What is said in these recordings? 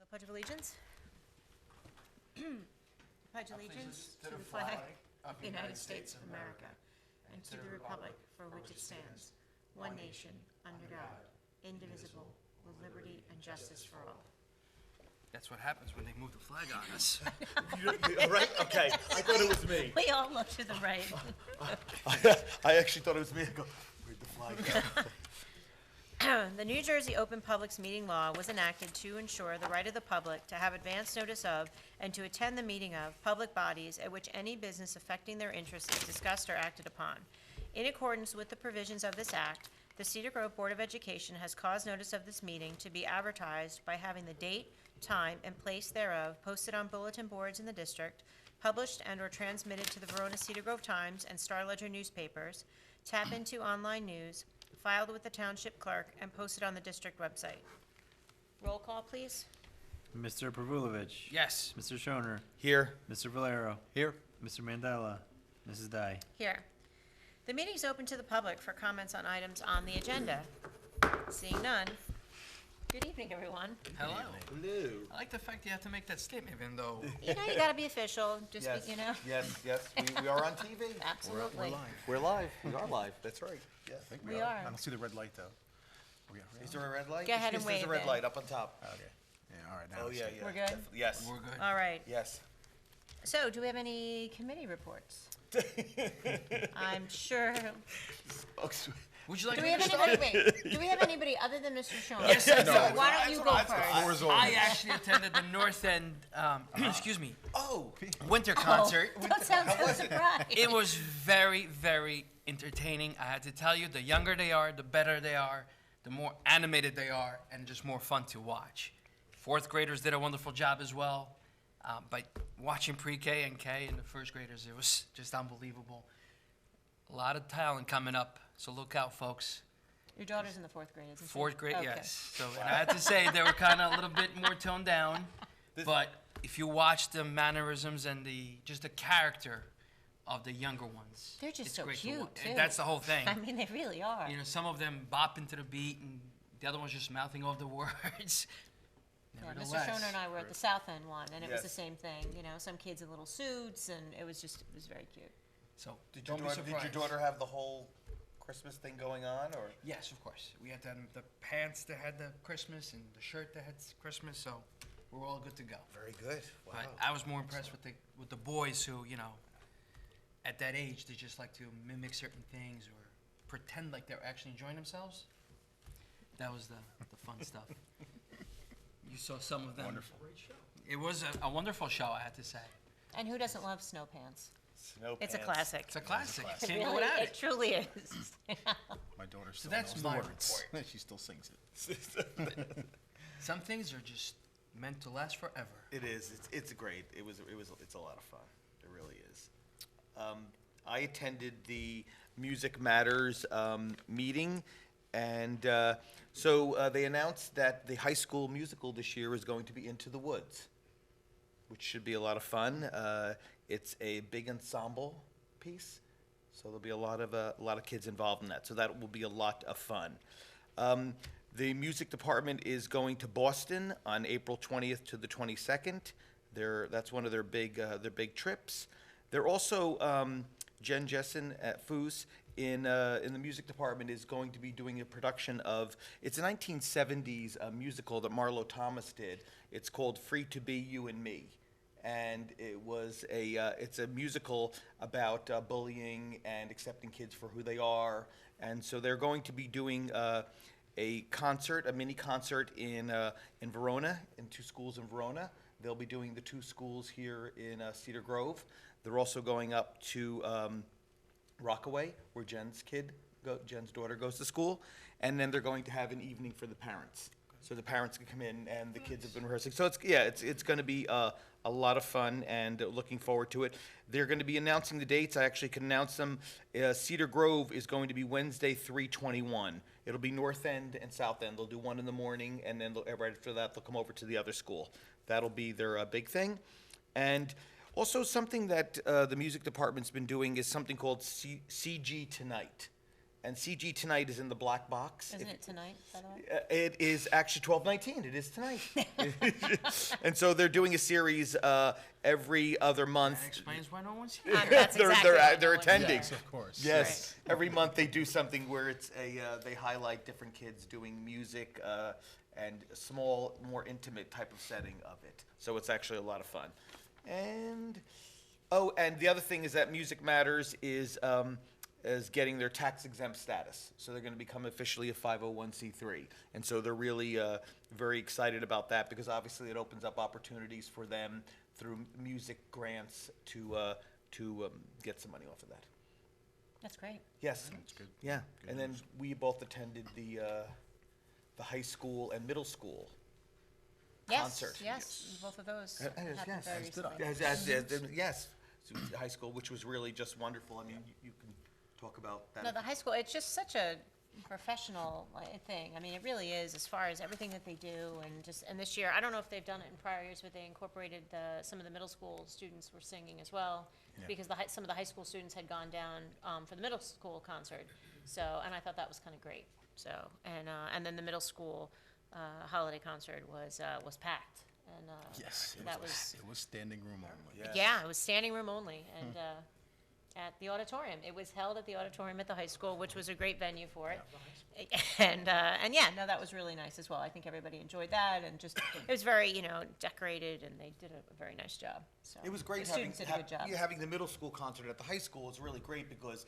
Pledge of Allegiance. Pledge allegiance to the flag of the United States of America and to the republic for which it stands, one nation, under God, indivisible, with liberty and justice for all. That's what happens when they move the flag on us. Right? Okay. I thought it was me. We all look to the right. I actually thought it was me. I go, where'd the flag go? The New Jersey Open Publics Meeting Law was enacted to ensure the right of the public to have advance notice of and to attend the meeting of public bodies at which any business affecting their interests is discussed or acted upon. In accordance with the provisions of this act, the Cedar Grove Board of Education has caused notice of this meeting to be advertised by having the date, time, and place thereof posted on bulletin boards in the district, published and/or transmitted to the Verona Cedar Grove Times and Star Ledger newspapers, tap into online news, filed with the township clerk, and posted on the district website. Roll call, please. Mr. Pervulovich. Yes. Mr. Shoner. Here. Mr. Valero. Here. Mr. Mandela. Mrs. Dai. Here. The meeting is open to the public for comments on items on the agenda. Seeing none. Good evening, everyone. Hello. Hello. I like the fact you have to make that statement, even though You know, you gotta be official, just, Yes. you know. Yes. We are on TV. Absolutely. We're live. We are live. That's right. Yes. We are. I don't see the red light, though. Is there a red light? Go ahead and There's wave a red it. light up on top. Okay. Yeah, all right. Now Oh, I see yeah, it. yeah. We're good? Definitely. Yes. we're good. All right. Yes. So, do we have any committee reports? I'm sure. Would you like Do me we have to start? anybody, wait, do we have anybody other than Mr. Schoen? Yes, I do. Why don't you go first? I actually attended the North End, excuse me, Oh. winter concert. Don't sound so surprised. It was very, very entertaining. I had to tell you, the younger they are, the better they are, the more animated they are, and just more fun to watch. Fourth graders did a wonderful job as well. But watching pre-K and K and the first graders, it was just unbelievable. A lot of talent coming up, so look out, folks. Your daughter's in the fourth grade, isn't she? Fourth grade, Okay. yes. So, and I had to say, they were kind of a little bit more toned down. But if you watch the mannerisms and just the character of the younger ones, They're just it's so great to cute, watch. too. And that's the whole thing. I mean, they really are. You know, some of them bop into the beat, and the other one's just mouthing off the words. Yeah, Mr. Nevertheless, Schoner and I were at the South End one, and it was Yes. the same thing, you know, some kids in little suits, and it was very cute. so Did your surprised. daughter have the whole Christmas thing going on, or? Yes, of course. We had the pants that had the Christmas and the shirt that had Christmas, so we're all good to go. Very good. Wow. But I was more impressed with the boys who, you know, at that age, they just like to mimic certain things or pretend like they're actually enjoying themselves. That was the fun stuff. You saw some of them. Wonderful. It was a wonderful show, I had to say. And who doesn't love snow pants? Snow It's a pants. classic. It's a classic. It Can't go really, without it it. truly is. My daughter still that's knows the my words. She still sings it. Some things are just meant to last forever. It is. It's great. It's a lot of fun. It really is. I attended the Music Matters meeting, and so they announced that the high school musical this year is going to be Into the Woods, which should be a lot of fun. It's a big ensemble piece, so there'll be a lot of kids involved in that. So that will be a lot of fun. The music department is going to Boston on April 20th to the 22nd. That's one of their big trips. They're also Jen Jessen at Foos in the music department is going to be doing a production of, it's a 1970s musical that Marlo Thomas did. It's called Free to Be You and Me. And it's a musical about bullying and accepting kids for who they are. And so they're going to be doing a mini concert in Verona, in 2 schools in Verona. They'll be doing the 2 schools here in Cedar Grove. They're also going up to Rockaway, where Jen's daughter goes to school. And then they're going to have an evening for the parents. So the parents can come in, and the kids have been rehearsing. So it's going to be a lot of fun, and looking forward to it. They're going to be announcing the dates. I actually can announce them. Cedar Grove is going to be Wednesday, 3/21. It'll be North End and South End. They'll do one in the morning, and then right after that, they'll come over to the other school. That'll be their big thing. And also something that the music department's been doing is something called CG Tonight. And CG tonight is in the black box. Isn't it tonight, by the way? It is actually 12/19. It is tonight. And so they're doing a series every other month. That explains why no one's here. That's They're- exactly they're- why no they're one's attending. here. Yes, of course. Yes, every month they do something where it's they highlight different kids doing music and a small, more intimate type of setting of it. So it's actually a lot of fun. And and the other thing is that Music Matters is getting their tax exempt status. So they're going to become officially a 501c3. And so they're really very excited about that because obviously it opens up opportunities for them through music grants to get some money off of that. That's great. Yes. That's good. Yeah. Good And then news. we both attended the high school and middle school Yes, concert. yes, both of those Yes, happened yes, very as did I. recently. Yes. So high school, which was really just wonderful. I mean, you can talk about that. No, the high school, it's just such a professional thing. I mean, it really is, as far as everything that they do, and this year, I don't know if they've done it in prior years, but they incorporated some of the middle school students were singing as well, Yeah. because some of the high school students had gone down for the middle school concert. So, and I thought that was kind of great. So, and then the middle school holiday concert was packed, and Yes, that was. it was standing room only. Yes. Yeah, it was standing room only, and at the auditorium. It was held at the auditorium at the high school, which was a great venue for it. And yeah, no, that was really nice as well. I think everybody enjoyed that, and just, it was very, decorated, and they did a very nice job, so. It was great The having, students did a good job. having the middle school concert at the high school is really great because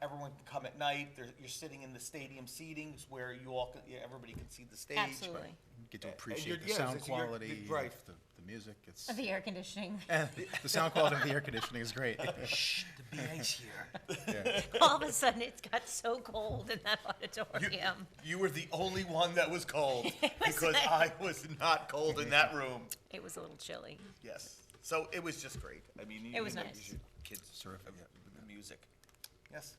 everyone can come at night. You're sitting in the stadium seatings where everybody can see the stage. Absolutely. You get to you're- appreciate the yes, sound it's- you're- quality, right. the music. It's The air conditioning. the sound quality of the air conditioning is great. Shh, the BA's here. Yeah. All of a sudden, it got so cold in that auditorium. You were the only one that was cold was because like- I was not cold in that room. It was a little chilly. Yes. So it was just great. I mean, It was you nice. should- kids Terrific, of yeah. the music. Yes.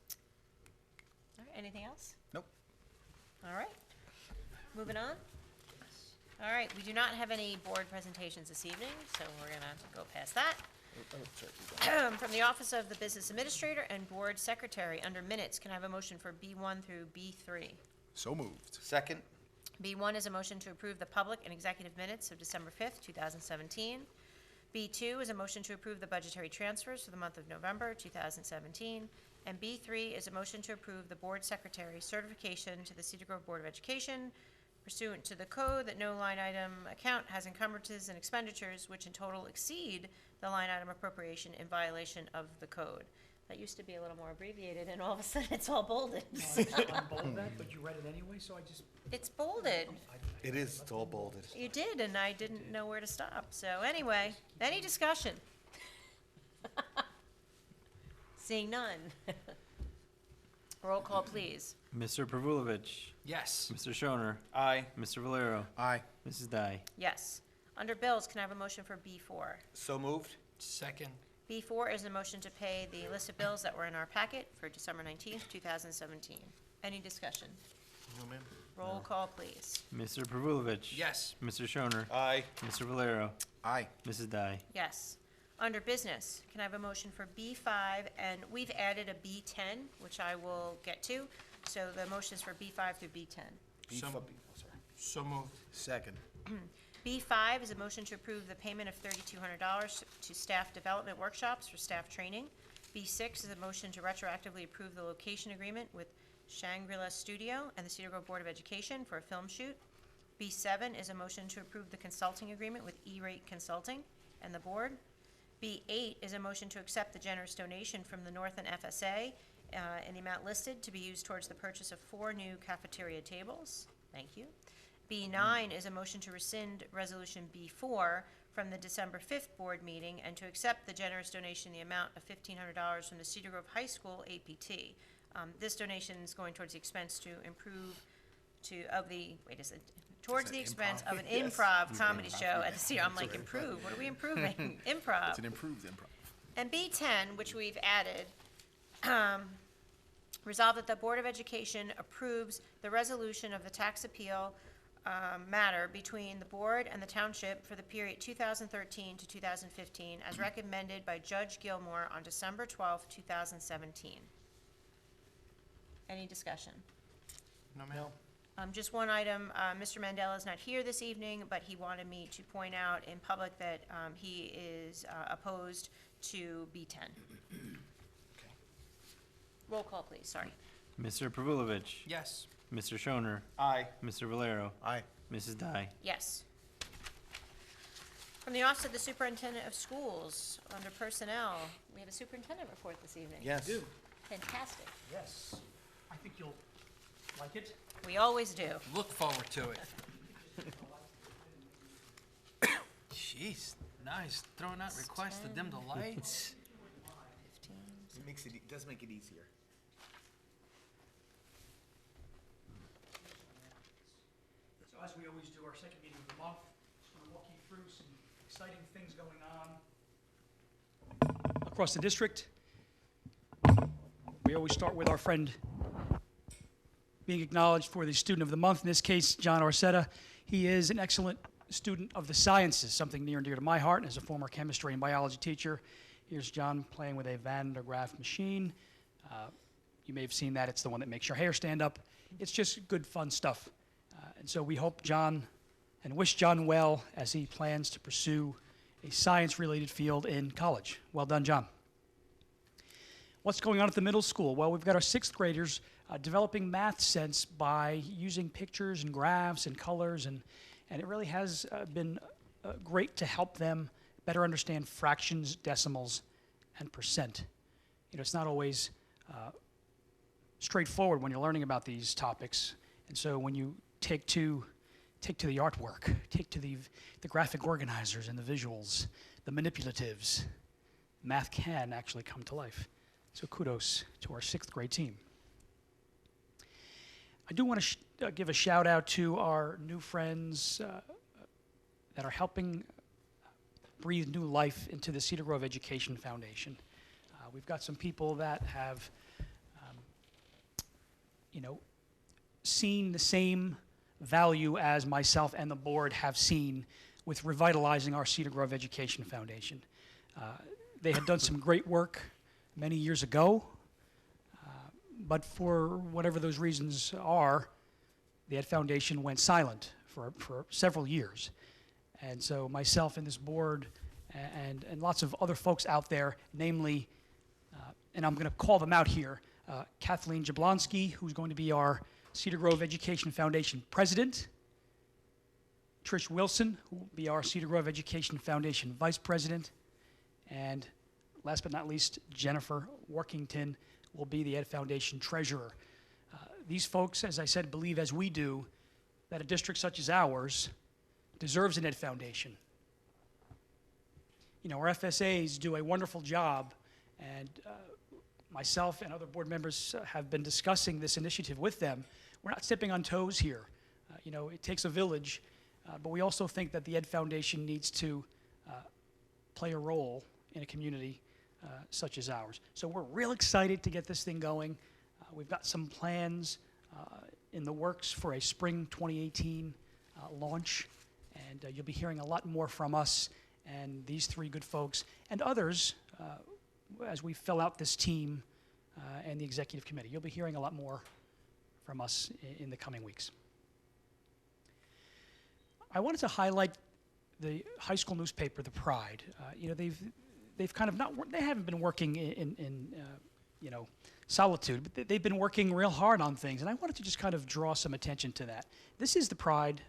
All right, anything else? Nope. All right, moving on. All right, we do not have any board presentations this evening, so we're gonna go past that. From the Office of the Business Administrator and Board Secretary, under minutes, can I have a motion for B1 through B3? So moved. Second. B1 is a motion to approve the public and executive minutes of December 5th, 2017. B2 is a motion to approve the budgetary transfers for the month of November 2017. And B3 is a motion to approve the Board Secretary's certification to the Cedar Grove Board of Education pursuant to the code that no line item account has encumbrances and expenditures which in total exceed the line item appropriation in violation of the code. That used to be a little more abbreviated, and all of a sudden it's all bolded. I unbolded that, but you read it anyway, so I just, It's bolded. It is. It's all bolded. You did, and I didn't know where to stop. So anyway, any discussion? Seeing none. Roll call, please. Mr. Pervulovich, Yes. Mr. Shoner, Aye. Mr. Valero, Aye. Mrs. Dai. Yes. Under bills, can I have a motion for B4? So moved. Second. B4 is a motion to pay the list of bills that were in our packet for December 19th, 2017. Any discussion? No, ma'am. Roll call, please. Mr. Pervulovich. Yes. Mr. Shoner, Aye. Mr. Valero, Aye. Mrs. Dai. Yes. Under business, can I have a motion for B5? And we've added a B10, which I will get to. So the motion is for B5 through B10. So- So moved. Second. B5 is a motion to approve the payment of $3,200 to staff development workshops for staff training. B6 is a motion to retroactively approve the location agreement with Shangri-La Studio and the Cedar Grove Board of Education for a film shoot. B7 is a motion to approve the consulting agreement with E-Rate Consulting and the board. B8 is a motion to accept the generous donation from the Northern FSA in the amount listed to be used towards the purchase of 4 new cafeteria tables. Thank you. B9 is a motion to rescind Resolution B4 from the December 5th board meeting and to accept the generous donation in the amount of $1,500 from the Cedar Grove High School APT. This donation is going towards the expense to improve towards the expense of an Yes. improv comedy show at the Cedar. I'm like, improve, what are we improving? Improv. It's an improved improv. And B10, which we've added, resolve that the Board of Education approves the resolution of the tax appeal matter between the board and the township for the period 2013 to 2015 as recommended by Judge Gilmore on December 12, 2017. Any discussion? No, ma'am. Just one item, Mr. Mandela is not here this evening, but he wanted me to point out in public that he is opposed to B10. Roll call, please, sorry. Mr. Pervulovich. Yes. Mr. Shoner. Aye. Mr. Valero. Aye. Mrs. Dye. Yes. From the Office of the Superintendent of Schools, under Personnel, we have a superintendent report this evening. Yes. Do, Fantastic. yes. I think you'll like it. We always do. Look forward to it. Jeez, nice. Throwing out requests to dim the lights. 15. It does make it easier. So as we always do, our second meeting of the month, just want to walk you through some exciting things going on across the district. We always start with our friend being acknowledged for the Student of the Month, in this case, John Arcetta. He is an excellent student of the sciences, something near and dear to my heart as a former chemistry and biology teacher. Here's John playing with a Van der Graaf machine. You may have seen that. It's the one that makes your hair stand up. It's just good, fun stuff. And so we hope John and wish John well as he plans to pursue a science-related field in college. Well done, John. What's going on at the middle school? Well, we've got our sixth graders developing math sense by using pictures and graphs and colors, and it really has been great to help them better understand fractions, decimals, and percent. You know, it's not always straightforward when you're learning about these topics, and so when you take to the artwork, take to the graphic organizers and the visuals, the manipulatives, math can actually come to life. So kudos to our sixth grade team. I do want to give a shout out to our new friends that are helping breathe new life into the Cedar Grove Education Foundation. We've got some people that have, seen the same value as myself and the board have seen with revitalizing our Cedar Grove Education Foundation. They had done some great work many years ago, but for whatever those reasons are, the Ed Foundation went silent for several years. And so myself and this board and lots of other folks out there, namely, and I'm going to call them out here, Kathleen Jablonski, who's going to be our Cedar Grove Education Foundation president, Trish Wilson, who will be our Cedar Grove Education Foundation vice president, and last but not least, Jennifer Workington will be the Ed Foundation treasurer. These folks, as I said, believe as we do that a district such as ours deserves an Ed Foundation. You know, our FSAs do a wonderful job, and myself and other board members have been discussing this initiative with them. We're not stepping on toes here. It takes a village, but we also think that the Ed Foundation needs to play a role in a community such as ours. So we're real excited to get this thing going. We've got some plans in the works for a spring 2018 launch, and you'll be hearing a lot more from us and these three good folks and others as we fill out this team and the executive committee. You'll be hearing a lot more from us in the coming weeks. I wanted to highlight the high school newspaper, The Pride. They've kind of they haven't been working in solitude, but they've been working real hard on things, and I wanted to just kind of draw some attention to that. This is The Pride,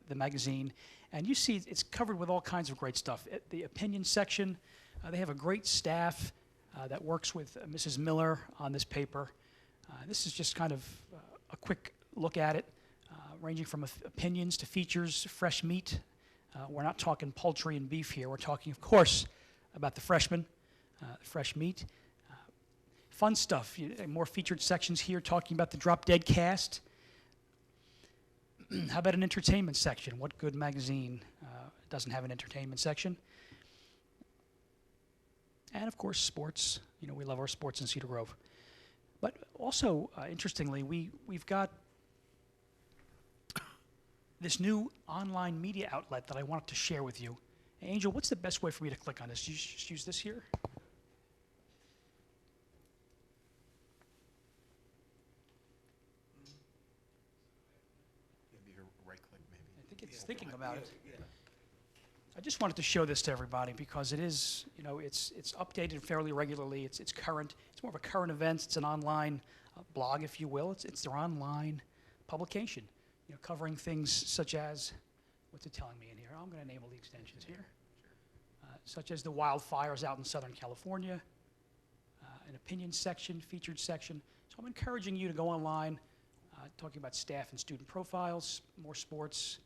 the magazine, and you see it's covered with all kinds of great stuff. The opinion section, they have a great staff that works with Mrs. Miller on this paper. This is just kind of a quick look at it, ranging from opinions to features, fresh meat. We're not talking poultry and beef here. We're talking, of course, about the freshmen, fresh meat. Fun stuff, more featured sections here talking about the Drop Dead cast. How about an entertainment section? What good magazine doesn't have an entertainment section? And of course, sports. We love our sports in Cedar Grove. But also, interestingly, we've got this new online media outlet that I wanted to share with you. Angel, what's the best way for me to click on this? You just use this here? thinking about it. I just wanted to show this to everybody because it is, you know, it's updated fairly regularly. It's current. It's more of a current event. It's an online blog, if you will. It's their online publication, you know, covering things such as, what's it telling me in here? I'm going to enable the extensions here. Such as the wildfires out in Southern California, an opinion section, featured section. So I'm encouraging you to go online, talking about staff and student profiles, more sports,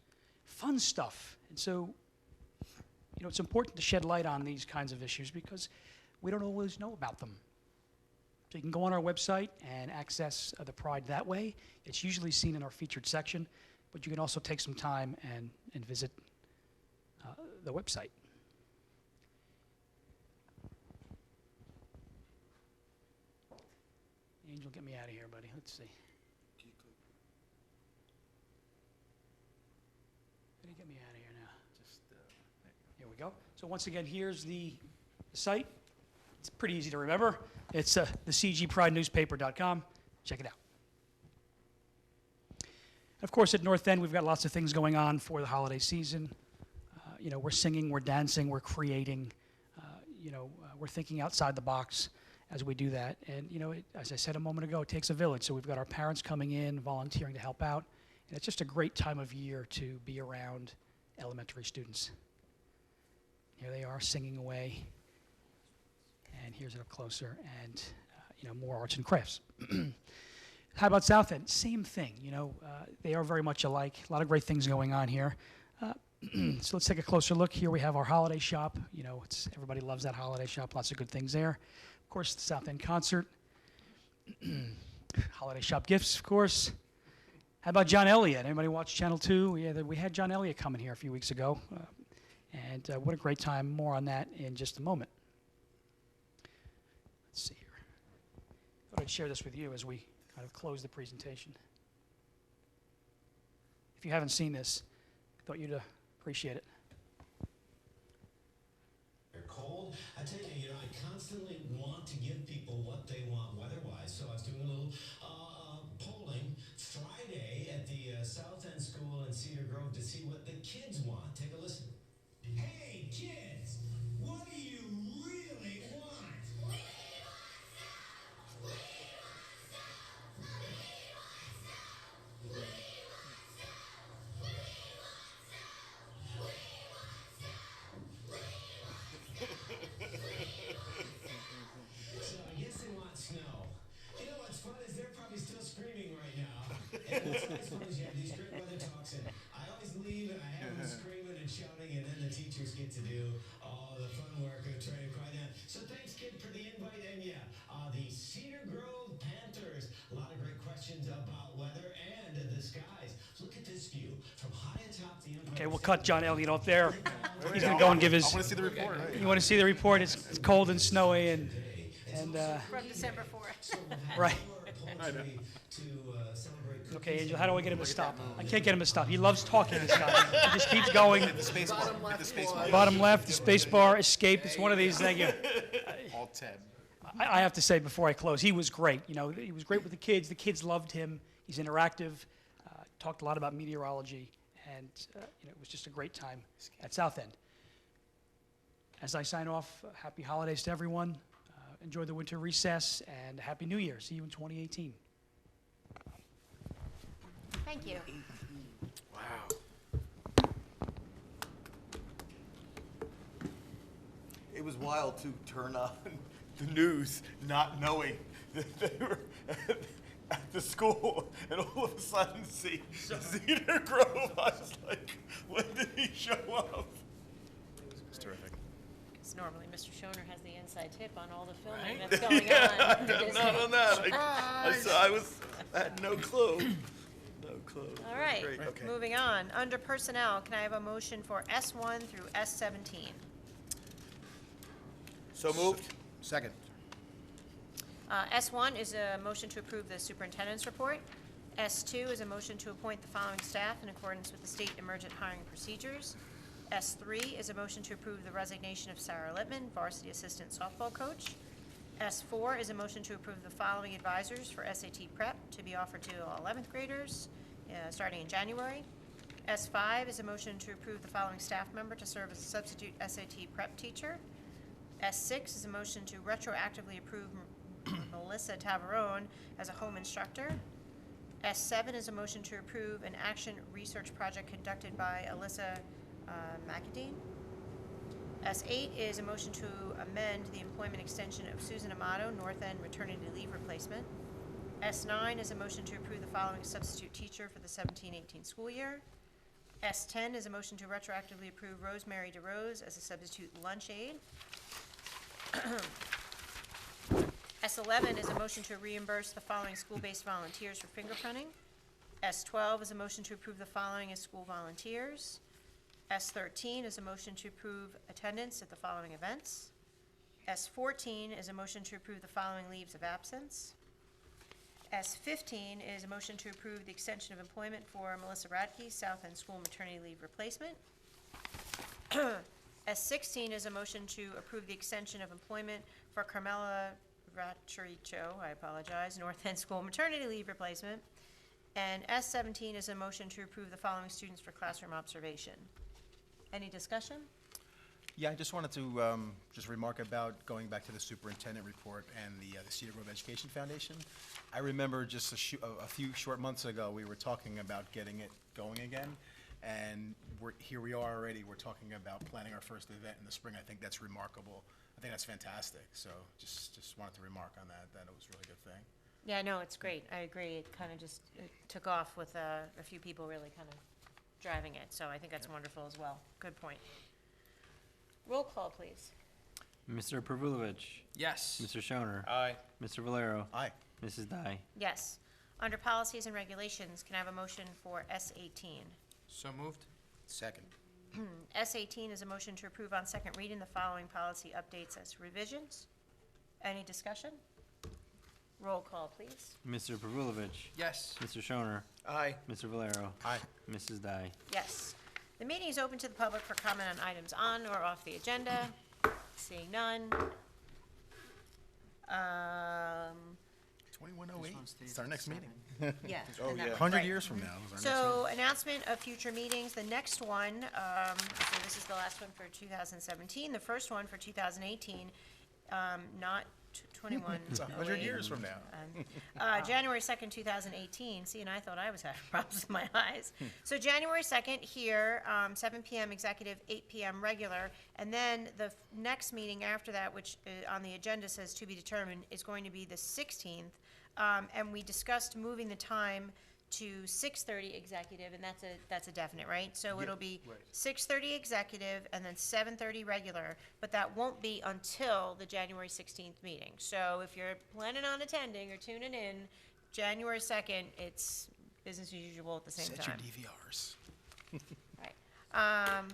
fun stuff. And so, you know, it's important to shed light on these kinds of issues because we don't always know about them. So you can go on our website and access the Pride that way. It's usually seen in our featured section, but you can also take some time and visit the website. Angel, get me out of here, buddy. Let's see. How do you get me out of here now? Here we go. So once again, here's the site. It's pretty easy to remember. It's the cgpridenewspaper.com. Check it out. Of course, at North End, we've got lots of things going on for the holiday season. You know, we're singing, we're dancing, we're creating. We're thinking outside the box as we do that. And, you know, as I said a moment ago, it takes a village. So we've got our parents coming in, volunteering to help out. And it's just a great time of year to be around elementary students. Here they are singing away. And here's it up closer. And, more arts and crafts. How about South End? Same thing. They are very much alike. A lot of great things going on here. So let's take a closer look. Here we have our holiday shop. Everybody loves that holiday shop. Lots of good things there. Of course, the South End concert. Holiday shop gifts, of course. How about John Elliott? Anybody watch Channel 2? Yeah, we had John Elliott coming here a few weeks ago. And what a great time. More on that in just a moment. Let's see here. Thought I'd share this with you as we kind of close the presentation. If you haven't seen this, I thought you'd appreciate it. They're cold. I tell you, I constantly want to give people what they want weather-wise, so I was doing a little polling Friday at the South End School in Cedar Grove to see what the kids want. Take a listen. Hey, kids, what do you really want? We want snow! We want snow! We want snow! We want snow! We want snow! So I guess they want snow. You know what's fun is they're probably still screaming right now. And what's nice fun is you have these great weather talks, and I always leave and I have them screaming and shouting, and then the teachers get to do all the fun work of trying to quiet down. So thanks, kid, for the invite. And the Cedar Grove Panthers. A lot of great questions about weather and the skies. Look at this view from high atop the Empire. Okay, we'll cut John Elliott off there. He's going to go and give his... I want to see the report. You want to see the report? It's cold and snowy and From December 4th. right. Okay, Angel, how do I get him to stop? I can't get him to stop. He loves talking, this guy. He just keeps going. The space bar. Hit the space bar. Bottom left, the space bar, escape. It's one of these. Thank you. Alt tab. I have to say before I close, he was great. He was great with the kids. The kids loved him. He's interactive. Talked a lot about meteorology, and it was just a great time at South End. As I sign off, happy holidays to everyone. Enjoy the winter recess, and Happy New Year. See you in 2018. Thank you. Wow. It was wild to turn on the news not knowing that they were at the school and all of a sudden see Cedar Grove. I was like, when did he show up? It's terrific. Because normally Mr. Schoner has the inside tip on all the filming that's going on. Not on that. I had no clue. No clue. All right, Great, okay. moving on. Under personnel, can I have a motion for S1 through S17? So moved? Second. S1 is a motion to approve the superintendent's report. S2 is a motion to appoint the following staff in accordance with the state emergent hiring procedures. S3 is a motion to approve the resignation of Sarah Littman, varsity assistant softball coach. S4 is a motion to approve the following advisors for SAT prep to be offered to 11th graders starting in January. S5 is a motion to approve the following staff member to serve as a substitute SAT prep teacher. S6 is a motion to retroactively approve Melissa Tavarone as a home instructor. S7 is a motion to approve an action research project conducted by Alyssa McAdeen. S8 is a motion to amend the employment extension of Susan Amato, North End maternity leave replacement. S9 is a motion to approve the following substitute teacher for the 17-18 school year. S10 is a motion to retroactively approve Rosemary DeRose as a substitute lunch aide. S11 is a motion to reimburse the following school-based volunteers for fingerprinting. S12 is a motion to approve the following as school volunteers. S13 is a motion to approve attendance at the following events. S14 is a motion to approve the following leaves of absence. S15 is a motion to approve the extension of employment for Melissa Radke, South End School maternity leave replacement. S16 is a motion to approve the extension of employment for Carmela Racharicho, I apologize, North End School maternity leave replacement. And S17 is a motion to approve the following students for classroom observation. Any discussion? Yeah, I just wanted to just remark about going back to the superintendent report and the Cedar Grove Education Foundation. I remember just a few short months ago, we were talking about getting it going again, and here we are already. We're talking about planning our first event in the spring. I think that's remarkable. I think that's fantastic. So just wanted to remark on that it was a really good thing. Yeah, no, it's great. I agree. It kind of just took off with a few people really kind of driving it. So I think that's wonderful as well. Good point. Roll call, please. Mr. Pervulovich. Yes. Mr. Shoner. Aye. Mr. Valero. Aye. Mrs. Dai. Yes. Under policies and regulations, can I have a motion for S18? So moved. Second. S18 is a motion to approve on second reading the following policy updates as revisions. Any discussion? Roll call, please. Mr. Pervulovich. Yes. Mr. Shoner. Aye. Mr. Valero. Aye. Mrs. Dai. Yes. The meeting is open to the public for comment on items on or off the agenda. Seeing none. 2108. It's our next meeting. Yeah. Oh, and that- yeah. 100 right. years from now is our next So, announcement of future meetings, the next one, so this is the last one for 2017, the first one for 2018, not 21. It's 100 wait. years from now. January 2nd, 2018. See, and I thought I was having problems with my eyes. So January 2nd here, 7 PM executive, 8 PM regular. And then the next meeting after that, which on the agenda says to be determined, is going to be the 16th. And we discussed moving the time to 6:30 executive, and that's a definite, right? So it'll be 6:30 executive and then 7:30 regular, but that won't be until the January 16th meeting. So if you're planning on attending or tuning in, January 2nd, it's business as usual at the same Set your time. DVRs. Right.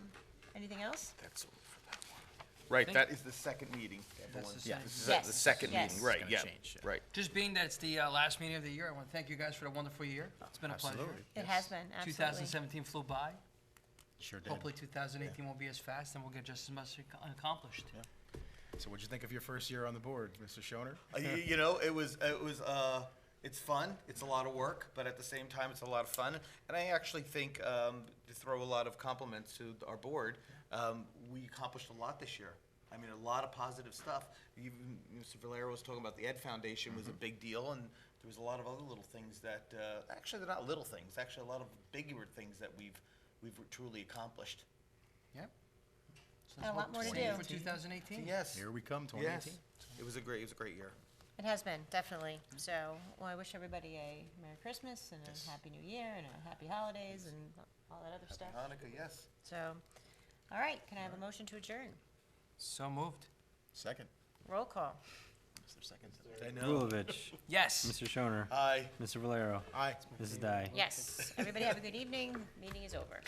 Anything else? That's all for that one. Right, Think- that is the second meeting. That's the This second. is Yes. the second Yes. meeting, right, It's yeah, gonna change, yeah. right. Just being that it's the last meeting of the year, I want to thank you guys for the wonderful year. It's been a pleasure. Absolutely. It has been, absolutely. 2017 flew by. Sure did. Hopefully 2018 won't be as fast, and we'll get just as much accomplished. So what'd you think of your first year on the board, Mr. Shoner? You know, it's fun, it's a lot of work, but at the same time, it's a lot of fun. And I actually think, to throw a lot of compliments to our board, we accomplished a lot this year. I mean, a lot of positive stuff. Even Mr. Valero was talking about the Ed Foundation was a big deal, and there was a lot of other little things that, actually, they're not little things, actually a lot of bigger things that we've truly accomplished. Yep. So And a lot more to see you do. for 2018. Yes. Here we come, Yes. 2018. It was a great year. It has been, definitely. So, well, I wish everybody a Merry Christmas and a Happy New Year and a Happy Holidays and all that other stuff. Hanukkah, yes. So, all right, can I have a motion to adjourn? So moved. Second. Roll call. Is there seconds? I know. Pervulovich. Yes. Mr. Shoner. Aye. Mr. Valero. Aye. Mrs. Dai. Yes. Everybody have a good evening. Meeting is over.